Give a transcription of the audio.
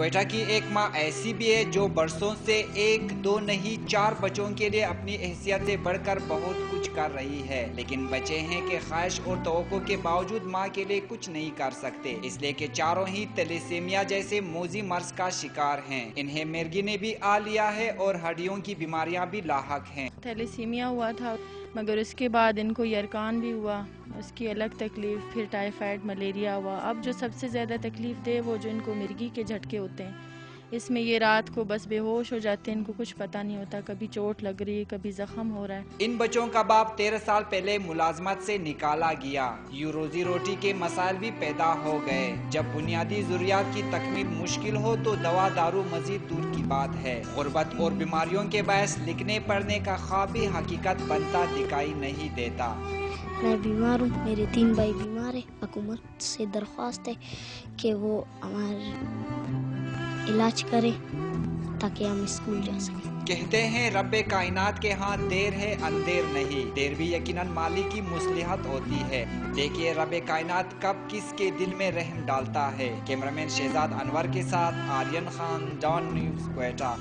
کوئٹہ کی ایک ماں ایسی بھی ہے جو برسوں سے 1 2 نہیں 4 بچوں کے لیے اپنی حیثیت سے بڑھ کر بہت کچھ کر رہی ہے، لیکن بچے ہیں کہ خواہش اور توقع کے باوجود ماں کے لیے کچھ نہیں کر سکتے، اس لیے کہ چاروں ہی تیلیسیمیا جیسے موذی مرض کا شکار ہیں۔ انہیں مرگی نے بھی آ لیا ہے اور ہڈیوں کی بیماریاں بھی لاحق ہیں۔ تیلیسیمیا ہوا تھا، مگر اس کے بعد ان کو یرکان بھی ہوا، اس کی الگ تکلیف، پھر ٹائیفائڈ، ملیریا ہوا۔ اب جو سب سے زیادہ تکلیف دے وہ جو ان کو مرگی کے جھٹکے ہوتے ہیں، اس میں یہ رات کو بس بے ہوش ہو جاتے ہیں، ان کو کچھ پتہ نہیں ہوتا، کبھی چوٹ لگ رہی ہے، کبھی زخم ہو رہا ہے۔ ان بچوں کا باپ 13 سال پہلے ملازمت سے نکالا گیا، یوں روزی روٹی کے مسائل بھی پیدا ہو گئے۔ جب بنیادی ضروریات کی تکمیل مشکل ہو تو دوا دارو مزید دور کی بات ہے۔ غربت اور بیماریوں کے باعث لکھنے پڑھنے کا خواب بھی حقیقت بنتا دکھائی نہیں دیتا۔ میں بیمار ہوں، میرے 3 بھائی بیمار ہیں۔ حکومت سے درخواست ہے کہ وہ ہمارا علاج کرے تاکہ ہم اسکول جا سکیں۔ کہتے ہیں رب کائنات کے ہاں دیر ہے اندیر نہیں، دیر بھی یقیناً مالک کی مصلحت ہوتی ہے۔ دیکھیے رب کائنات کب کس کے دل میں رحم ڈالتا ہے۔ کیمرامین شہزاد انور کے ساتھ آرین خان، ڈان نیوز، کوئٹہ۔